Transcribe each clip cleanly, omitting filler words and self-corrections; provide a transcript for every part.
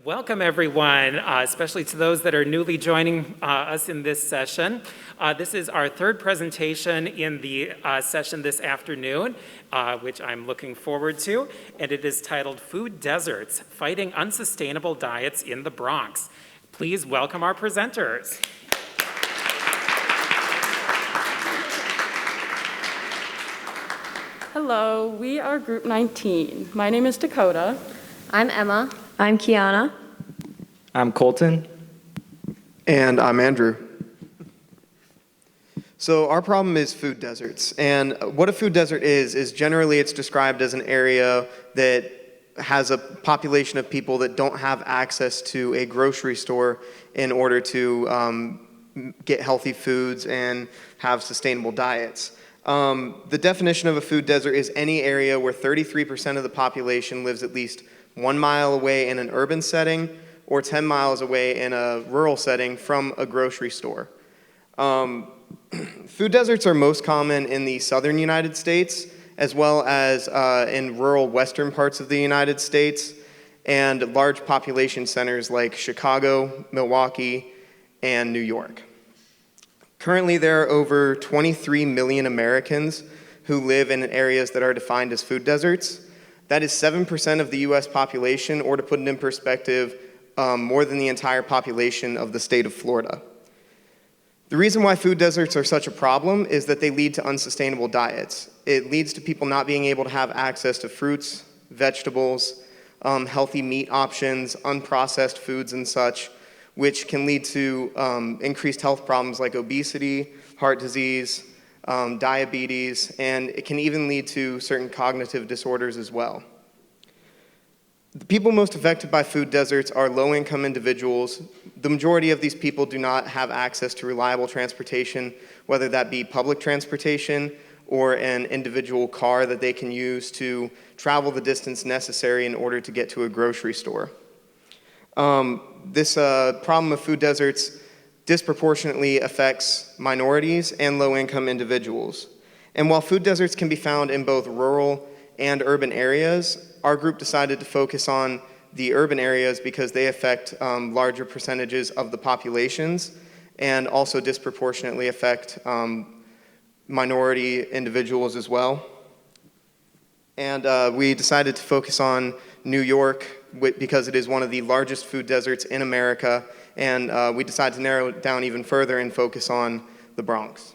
Welcome everyone, especially to those that are newly joining us in this session. This is our third presentation in the session this afternoon, which I'm looking forward to, and it is titled Food Deserts, Fighting Unsustainable Diets in the Bronx. Please welcome our presenters. Hello, we are Group 19. My name is Dakota. I'm Emma. I'm Kiana. I'm Colton. And I'm Andrew. So our problem is food deserts. And what a food desert is generally it's described as an area that has a population of people that don't have access to a grocery store in order to get healthy foods and have sustainable diets. The definition of a food desert is any area where 33% of the population lives at least 1 mile away in an urban setting or 10 miles away in a rural setting from a grocery store. Food deserts are most common in the southern United States, as well as in rural western parts of the United States, and large population centers like Chicago, Milwaukee, and New York. Currently, there are over 23 million Americans who live in areas that are defined as food deserts. That is 7% of the U.S. population, or to put it in perspective, more than the entire population of the state of Florida. The reason why food deserts are such a problem is that they lead to unsustainable diets. It leads to people not being able to have access to fruits, vegetables, healthy meat options, unprocessed foods and such, which can lead to increased health problems like obesity, heart disease, diabetes, and it can even lead to certain cognitive disorders as well. The people most affected by food deserts are low-income individuals. The majority of these people do not have access to reliable transportation, whether that be public transportation or an individual car that they can use to travel the distance necessary in order to get to a grocery store. This problem of food deserts disproportionately affects minorities and low-income individuals. And while food deserts can be found in both rural and urban areas, our group decided to focus on the urban areas because they affect larger percentages of the populations and also disproportionately affect minority individuals as well. And we decided to focus on New York because it is one of the largest food deserts in America, and we decided to narrow it down even further and focus on the Bronx.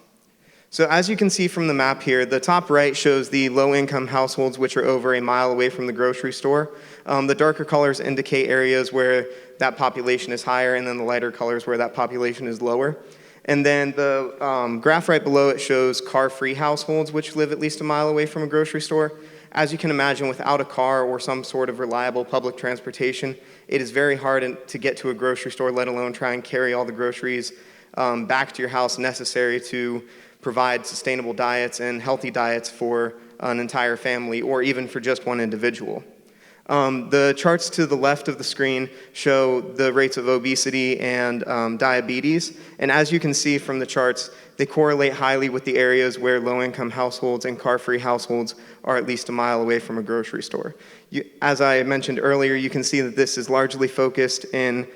So as you can see from the map here, the top right shows the low-income households which are over a mile away from the grocery store. The darker colors indicate areas where that population is higher, and then the lighter colors where that population is lower. And then the graph right below it shows car-free households which live at least a mile away from a grocery store. As you can imagine, without a car or some sort of reliable public transportation, it is very hard to get to a grocery store, let alone try and carry all the groceries back to your house necessary to provide sustainable diets and healthy diets for an entire family or even for just one individual. The charts to the left of the screen show the rates of obesity and diabetes, and as you can see from the charts, they correlate highly with the areas where low-income households and car-free households are at least a mile away from a grocery store. As I mentioned earlier, you can see that this is largely focused in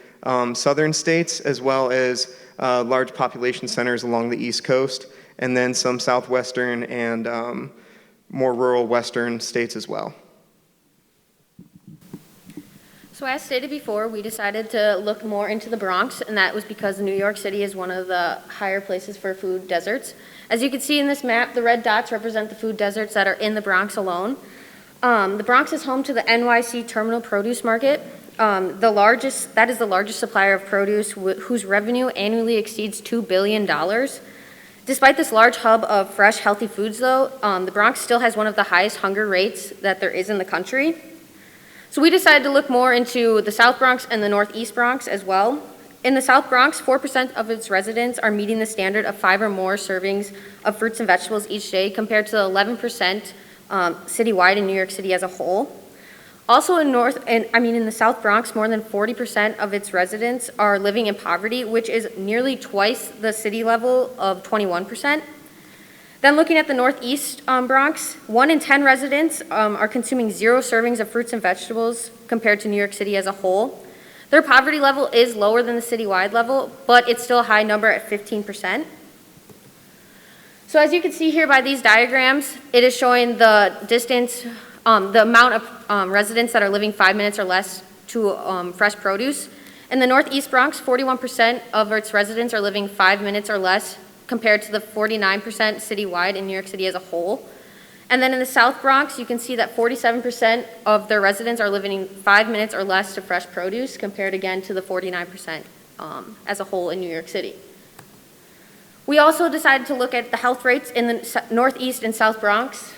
southern states as well as large population centers along the East Coast, and then some southwestern and more rural western states as well. So as stated before, we decided to look more into the Bronx, and that was because New York City is one of the higher places for food deserts. As you can see in this map, the red dots represent the food deserts that are in the Bronx alone. The Bronx is home to the NYC Terminal Produce Market. That is the largest supplier of produce whose revenue annually exceeds $2 billion. Despite this large hub of fresh, healthy foods, though, the Bronx still has one of the highest hunger rates that there is in the country. So we decided to look more into the South Bronx and the Northeast Bronx as well. In the South Bronx, 4% of its residents are meeting the standard of 5 or more servings of fruits and vegetables each day, compared to 11% citywide in New York City as a whole. Also in the South Bronx, more than 40% of its residents are living in poverty, which is nearly twice the city level of 21%. Then looking at the Northeast Bronx, 1 in 10 residents are consuming 0 servings of fruits and vegetables compared to New York City as a whole. Their poverty level is lower than the citywide level, but it's still a high number at 15%. So as you can see here by these diagrams, it is showing the distance, the amount of residents that are living 5 minutes or less to fresh produce. In the Northeast Bronx, 41% of its residents are living 5 minutes or less, compared to the 49% citywide in New York City as a whole. And then in the South Bronx, you can see that 47% of their residents are living 5 minutes or less to fresh produce, compared again to the 49% as a whole in New York City. We also decided to look at the health rates in the Northeast and South Bronx.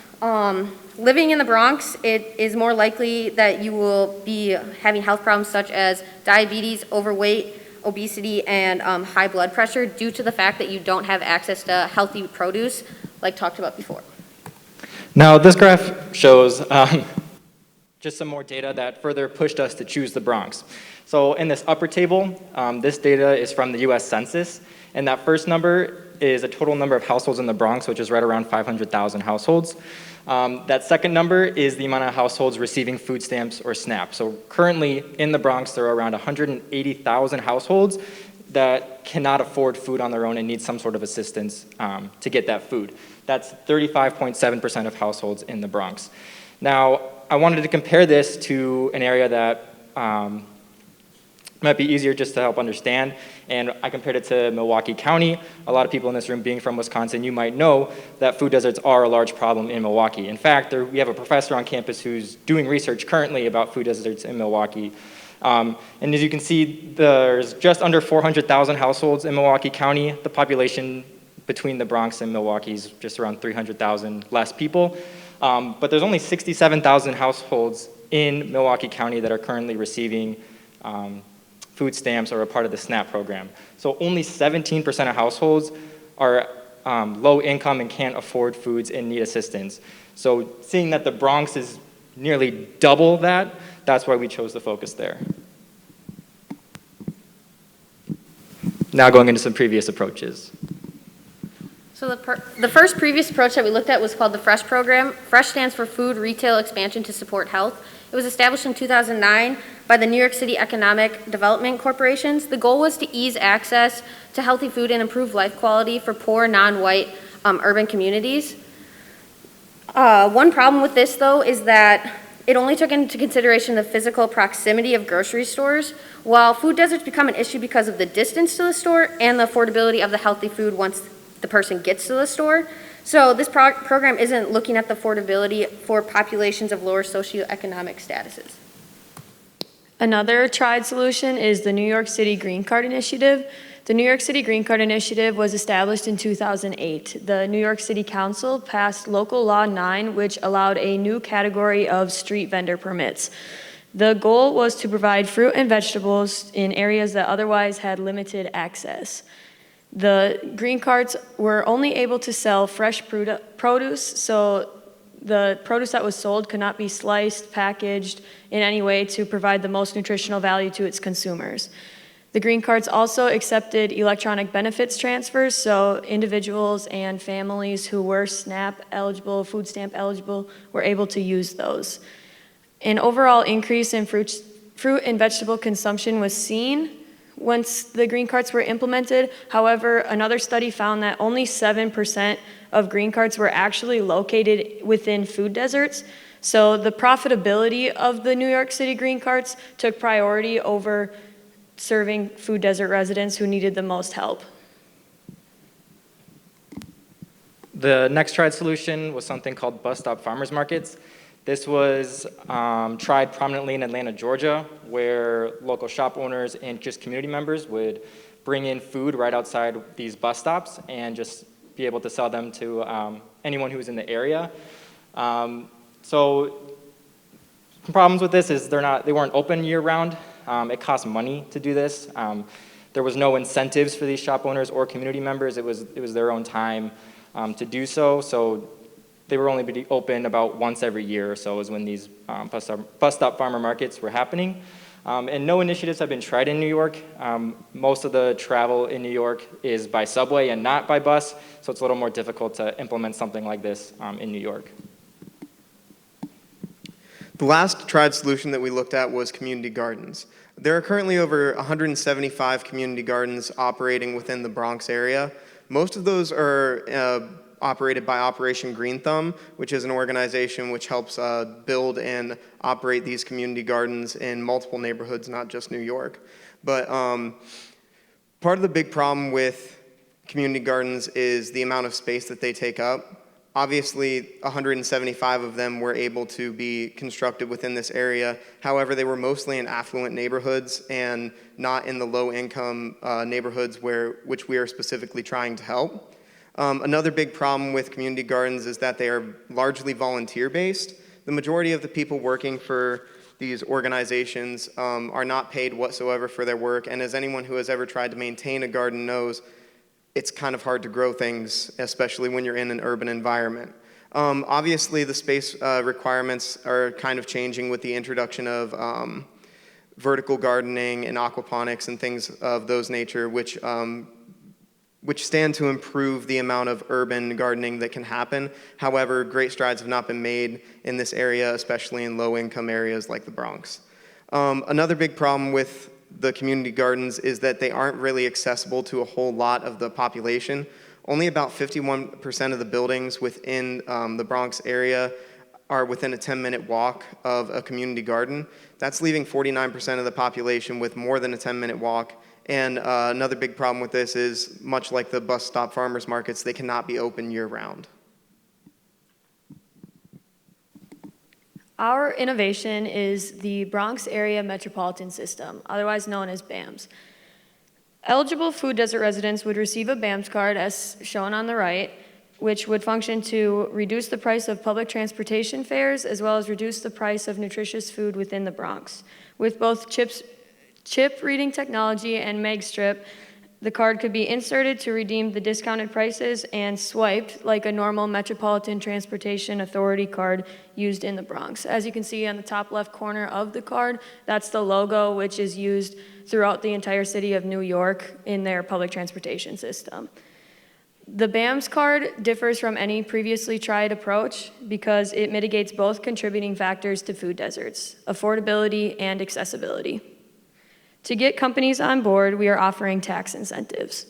Living in the Bronx, it is more likely that you will be having health problems such as diabetes, overweight, obesity, and high blood pressure due to the fact that you don't have access to healthy produce, like talked about before. Now, this graph shows just some more data that further pushed us to choose the Bronx. So in this upper table, this data is from the US Census, and that first number is a total number of households in the Bronx, which is right around 500,000 households. That second number is the amount of households receiving food stamps or SNAP. So currently in the Bronx, there are around 180,000 households that cannot afford food on their own and need some sort of assistance to get that food. That's 35.7% of households in the Bronx. Now, I wanted to compare this to an area that might be easier just to help understand, and I compared it to Milwaukee County. A lot of people in this room being from Wisconsin, you might know that food deserts are a large problem in Milwaukee. In fact, we have a professor on campus who's doing research currently about food deserts in Milwaukee. And as you can see, there's just under 400,000 households in Milwaukee County. The population between the Bronx and Milwaukee is just around 300,000 less people. But there's only 67,000 households in Milwaukee County that are currently receiving food stamps or a part of the SNAP program. So only 17% of households are low income and can't afford foods and need assistance. So seeing that the Bronx is nearly double that, that's why we chose to focus there. Now going into some previous approaches. So the first previous approach that we looked at was called the FRESH program. FRESH stands for Food Retail Expansion to Support Health. It was established in 2009 by the New York City Economic Development Corporations. The goal was to ease access to healthy food and improve life quality for poor, non-white urban communities. One problem with this, though, is that it only took into consideration the physical proximity of grocery stores, while food deserts become an issue because of the distance to the store and the affordability of the healthy food once the person gets to the store. So this program isn't looking at the affordability for populations of lower socioeconomic statuses. Another tried solution is the New York City Green Card Initiative. The New York City Green Card Initiative was established in 2008. The New York City Council passed Local Law 9, which allowed a new category of street vendor permits. The goal was to provide fruit and vegetables in areas that otherwise had limited access. The green carts were only able to sell fresh produce, so the produce that was sold could not be sliced, packaged in any way to provide the most nutritional value to its consumers. The green carts also accepted electronic benefits transfers, so individuals and families who were SNAP eligible, food stamp eligible, were able to use those. An overall increase in fruit and vegetable consumption was seen once the green carts were implemented. However, another study found that only 7% of green carts were actually located within food deserts. So the profitability of the New York City green carts took priority over serving food desert residents who needed the most help. The next tried solution was something called bus stop farmers markets. This was tried prominently in Atlanta, Georgia, where local shop owners and just community members would bring in food right outside these bus stops and just be able to sell them to anyone who was in the area. So problems with this is they weren't open year-round. It cost money to do this. There was no incentives for these shop owners or community members. It was their own time to do so. So they were only open about once every year or so is when these bus stop farmer markets were happening. And no initiatives have been tried in New York. Most of the travel in New York is by subway and not by bus, so it's a little more difficult to implement something like this in New York. The last tried solution that we looked at was community gardens. There are currently over 175 community gardens operating within the Bronx area. Most of those are operated by Operation Green Thumb, which is an organization which helps build and operate these community gardens in multiple neighborhoods, not just New York. But part of the big problem with community gardens is the amount of space that they take up. Obviously, 175 of them were able to be constructed within this area. However, they were mostly in affluent neighborhoods and not in the low-income neighborhoods which we are specifically trying to help. Another big problem with community gardens is that they are largely volunteer-based. The majority of the people working for these organizations are not paid whatsoever for their work, and as anyone who has ever tried to maintain a garden knows, it's kind of hard to grow things, especially when you're in an urban environment. Obviously, the space requirements are kind of changing with the introduction of vertical gardening and aquaponics and things of those nature, which stand to improve the amount of urban gardening that can happen. However, great strides have not been made in this area, especially in low-income areas like the Bronx. Another big problem with the community gardens is that they aren't really accessible to a whole lot of the population. Only about 51% of the buildings within the Bronx area are within a 10-minute walk of a community garden. That's leaving 49% of the population with more than a 10-minute walk. And another big problem with this is, much like the bus stop farmers markets, they cannot be open year-round. Our innovation is the Bronx Area Metropolitan System, otherwise known as BAMS. Eligible food desert residents would receive a BAMS card, as shown on the right, which would function to reduce the price of public transportation fares, as well as reduce the price of nutritious food within the Bronx. With both chip reading technology and Meg Strip, the card could be inserted to redeem the discounted prices and swiped like a normal Metropolitan Transportation Authority card used in the Bronx. As you can see on the top left corner of the card, that's the logo which is used throughout the entire city of New York in their public transportation system. The BAMS card differs from any previously tried approach because it mitigates both contributing factors to food deserts, affordability and accessibility. To get companies on board, we are offering tax incentives.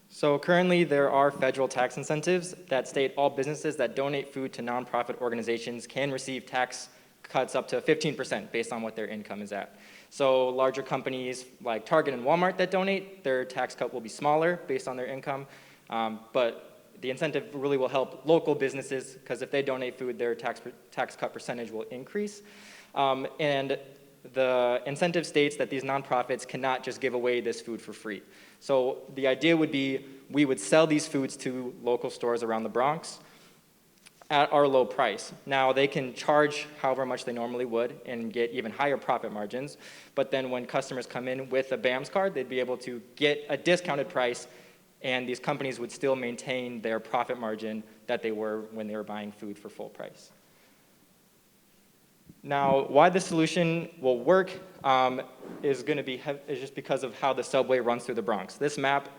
So currently, there are federal tax incentives that state all businesses that donate food to nonprofit organizations can receive tax cuts up to 15% based on what their income is at. So larger companies like Target and Walmart that donate, their tax cut will be smaller based on their income, but the incentive really will help local businesses because if they donate food, their tax cut percentage will increase. And the incentive states that these nonprofits cannot just give away this food for free. So the idea would be we would sell these foods to local stores around the Bronx at our low price. Now they can charge however much they normally would and get even higher profit margins, but then when customers come in with a BAMS card, they'd be able to get a discounted price and these companies would still maintain their profit margin that they were when they were buying food for full price. Now, why this solution will work is just because of how the subway runs through the Bronx. This map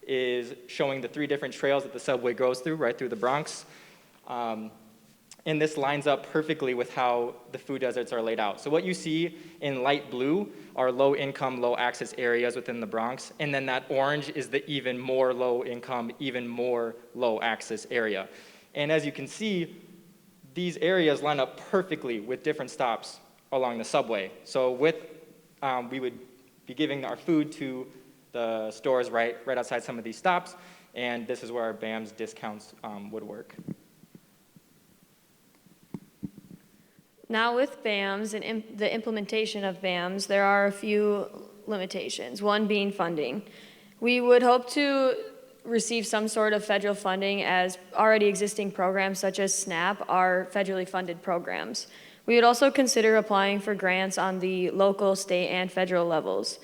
is showing the 3 different trails that the subway goes through, right through the Bronx. And this lines up perfectly with how the food deserts are laid out. So what you see in light blue are low-income, low-access areas within the Bronx, and then that orange is the even more low-income, even more low-access area. And as you can see, these areas line up perfectly with different stops along the subway. So we would be giving our food to the stores right outside some of these stops, and this is where our BAMS discounts would work. Now with BAMS and the implementation of BAMS, there are a few limitations, one being funding. We would hope to receive some sort of federal funding as already existing programs such as SNAP are federally funded programs. We would also consider applying for grants on the local, state, and federal levels.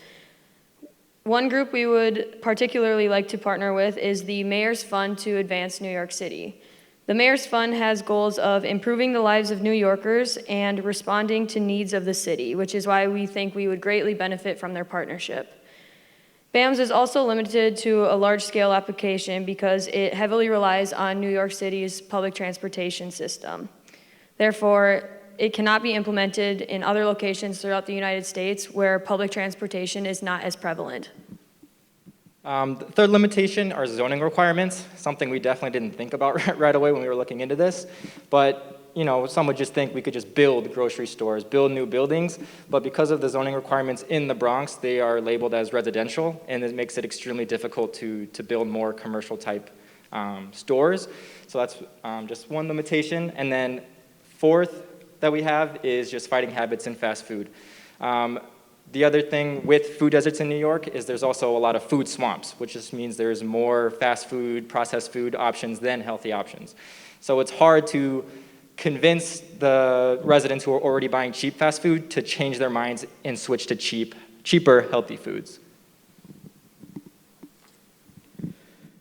One group we would particularly like to partner with is the Mayor's Fund to Advance New York City. The Mayor's Fund has goals of improving the lives of New Yorkers and responding to needs of the city, which is why we think we would greatly benefit from their partnership. BAMS is also limited to a large-scale application because it heavily relies on New York City's public transportation system. Therefore, it cannot be implemented in other locations throughout the United States where public transportation is not as prevalent. The third limitation are zoning requirements, something we definitely didn't think about right away when we were looking into this. But some would just think we could just build grocery stores, build new buildings, but because of the zoning requirements in the Bronx, they are labeled as residential, and it makes it extremely difficult to build more commercial type stores. So that's just one limitation. And then fourth that we have is just fighting habits in fast food. The other thing with food deserts in New York is there's also a lot of food swamps, which just means there's more fast food, processed food options than healthy options. So it's hard to convince the residents who are already buying cheap fast food to change their minds and switch to cheaper, healthy foods.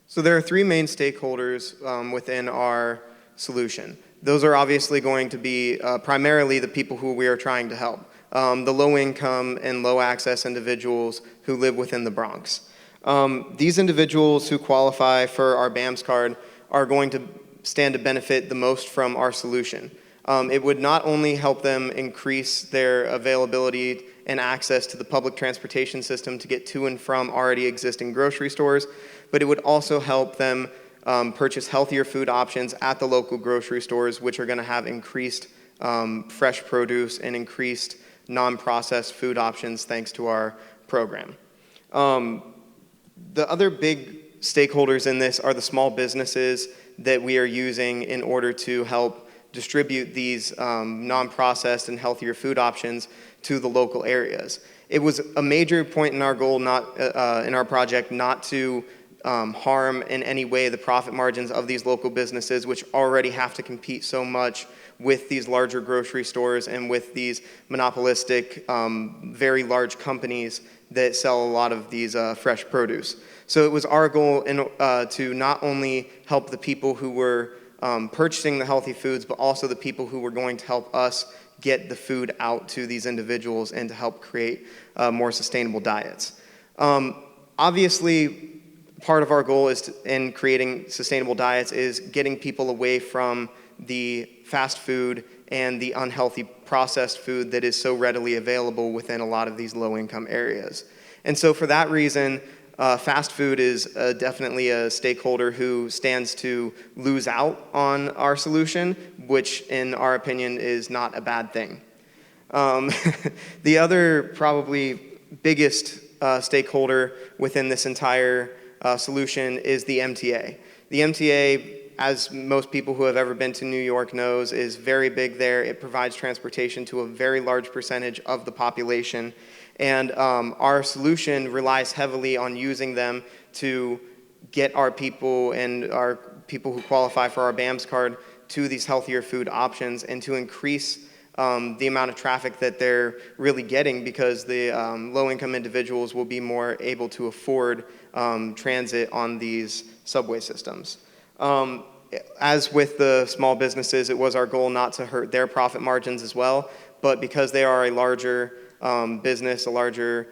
So there are three main stakeholders within our solution. Those are obviously going to be primarily the people who we are trying to help. The low-income and low-access individuals who live within the Bronx. These individuals who qualify for our BAMS card are going to stand to benefit the most from our solution. It would not only help them increase their availability and access to the public transportation system to get to and from already existing grocery stores, but it would also help them purchase healthier food options at the local grocery stores, which are going to have increased fresh produce and increased non-processed food options thanks to our program. The other big stakeholders in this are the small businesses that we are using in order to help distribute these non-processed and healthier food options to the local areas. It was a major point in our goal, in our project, not to harm in any way the profit margins of these local businesses, which already have to compete so much with these larger grocery stores and with these monopolistic, very large companies that sell a lot of these fresh produce. So it was our goal to not only help the people who were purchasing the healthy foods, but also the people who were going to help us get the food out to these individuals and to help create more sustainable diets. Obviously, part of our goal in creating sustainable diets is getting people away from the fast food and the unhealthy processed food that is so readily available within a lot of these low-income areas. And so for that reason, fast food is definitely a stakeholder who stands to lose out on our solution, which in our opinion is not a bad thing. The other probably biggest stakeholder within this entire solution is the MTA. The MTA, as most people who have ever been to New York knows, is very big there. It provides transportation to a very large percentage of the population. And our solution relies heavily on using them to get our people and our people who qualify for our BAMS card to these healthier food options and to increase the amount of traffic that they're really getting, because the low-income individuals will be more able to afford transit on these subway systems. As with the small businesses, it was our goal not to hurt their profit margins as well, but because they are a larger business, a larger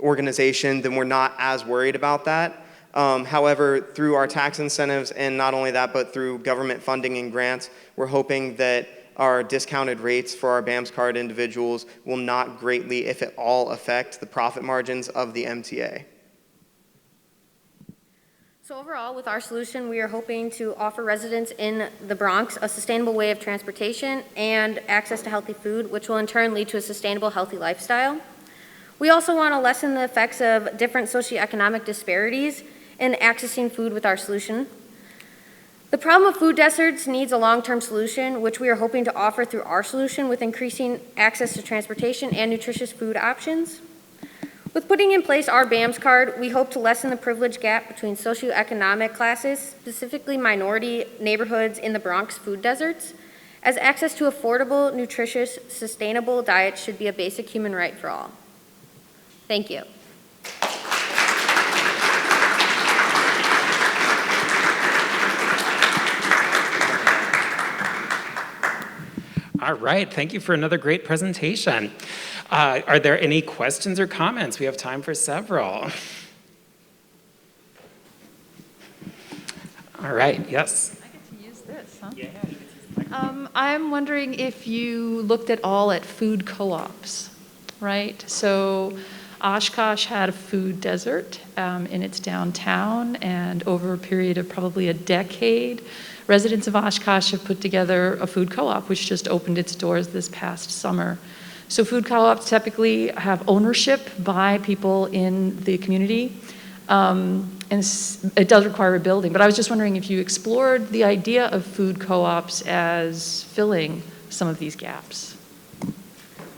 organization, then we're not as worried about that. However, through our tax incentives, and not only that, but through government funding and grants, we're hoping that our discounted rates for our BAMS card individuals will not greatly, if at all, affect the profit margins of the MTA. So overall, with our solution, we are hoping to offer residents in the Bronx a sustainable way of transportation and access to healthy food, which will in turn lead to a sustainable, healthy lifestyle. We also want to lessen the effects of different socioeconomic disparities in accessing food with our solution. The problem of food deserts needs a long-term solution, which we are hoping to offer through our solution with increasing access to transportation and nutritious food options. With putting in place our BAMS card, we hope to lessen the privilege gap between socioeconomic classes, specifically minority neighborhoods in the Bronx food deserts, as access to affordable, nutritious, sustainable diets should be a basic human right for all. Thank you. All right, thank you for another great presentation. Are there any questions or comments? We have time for several. All right, yes. I get to use this, huh? Yeah, you get to use the I'm wondering if you looked at all at food co-ops, right? So Oshkosh had a food desert in its downtown, and over a period of probably a decade, residents of Oshkosh have put together a food co-op, which just opened its doors this past summer. So food co-ops typically have ownership by people in the community. And it does require a building, but I was just wondering if you explored the idea of food co-ops as filling some of these gaps.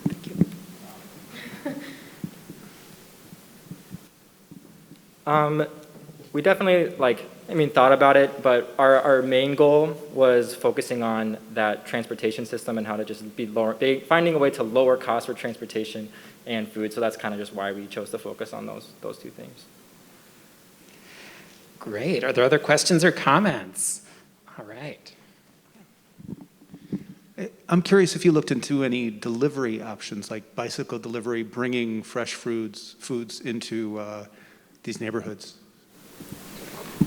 Thank you. We definitely thought about it, but our main goal was focusing on that transportation system and how to just finding a way to lower costs for transportation and food. So that's kind of just why we chose to focus on those two things. Great. Are there other questions or comments? All right. I'm curious if you looked into any delivery options, like bicycle delivery, bringing fresh foods into these neighborhoods.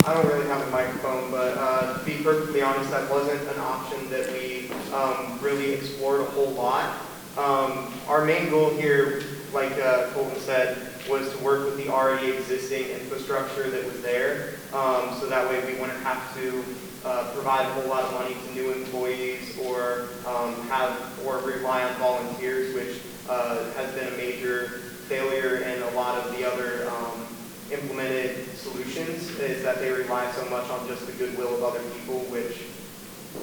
I don't really have a microphone, but to be perfectly honest, that wasn't an option that we really explored a whole lot. Our main goal here, like Colton said, was to work with the already existing infrastructure that was there, so that way we wouldn't have to provide a whole lot of money to new employees or rely on volunteers, which has been a major failure in a lot of the other implemented solutions, is that they rely so much on just the goodwill of other people, which,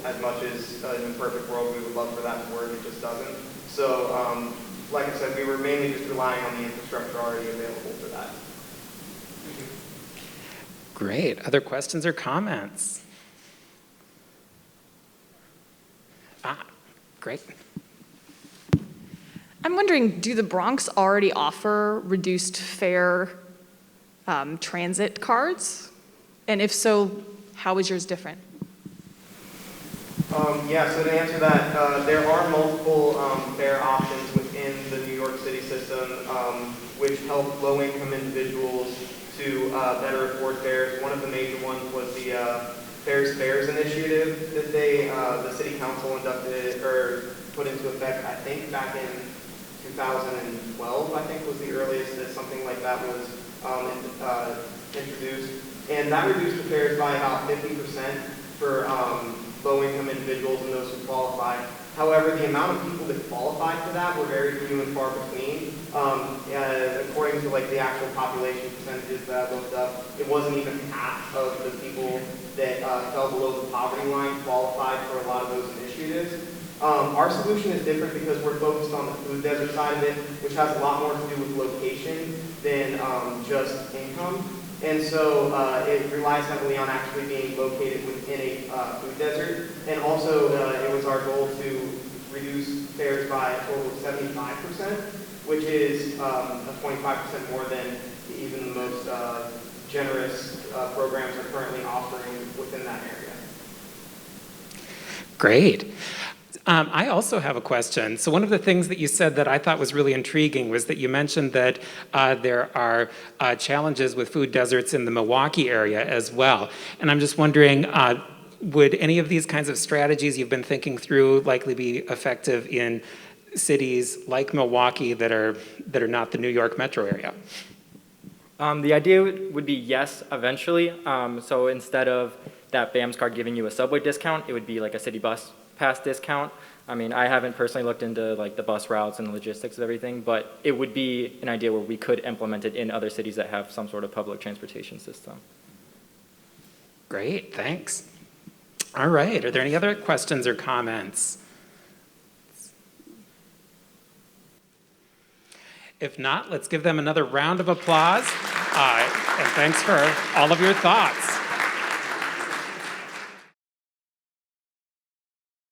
as much as in a perfect world we would love for that to work, it just doesn't. So, like I said, we were mainly just relying on the infrastructure already available for that. Great. Other questions or comments? Great. I'm wondering, do the Bronx already offer reduced fare transit cards? And if so, how is yours different? Yeah, so to answer that, there are multiple fare options within the New York City system, which help low-income individuals to better afford fares. One of the major ones was the Fares initiative that the City Council put into effect, I think, back in 2012, I think was the earliest that something like that was introduced. And that reduced the fares by about 50% for low-income individuals and those who qualify. However, the amount of people that qualified for that were very few and far between. According to the actual population percentages that I looked up, it wasn't even half of the people that fell below the poverty line qualified for a lot of those initiatives. Our solution is different because we're focused on the food desert side of it, which has a lot more to do with location than just income. And so it relies heavily on actually being located within a food desert. And also it was our goal to reduce fares by a total of 75%, which is 25% more than even the most generous programs are currently offering within that area. Great. I also have a question. So one of the things that you said that I thought was really intriguing was that you mentioned that there are challenges with food deserts in the Milwaukee area as well. And I'm just wondering, would any of these kinds of strategies you've been thinking through likely be effective in cities like Milwaukee that are not the New York metro area? The idea would be yes, eventually. So instead of that BAMS card giving you a subway discount, it would be like a city bus pass discount. I mean, I haven't personally looked into the bus routes and the logistics of everything, but it would be an idea where we could implement it in other cities that have some sort of public transportation system. Great, thanks. All right, are there any other questions or comments? If not, let's give them another round of applause. And thanks for all of your thoughts.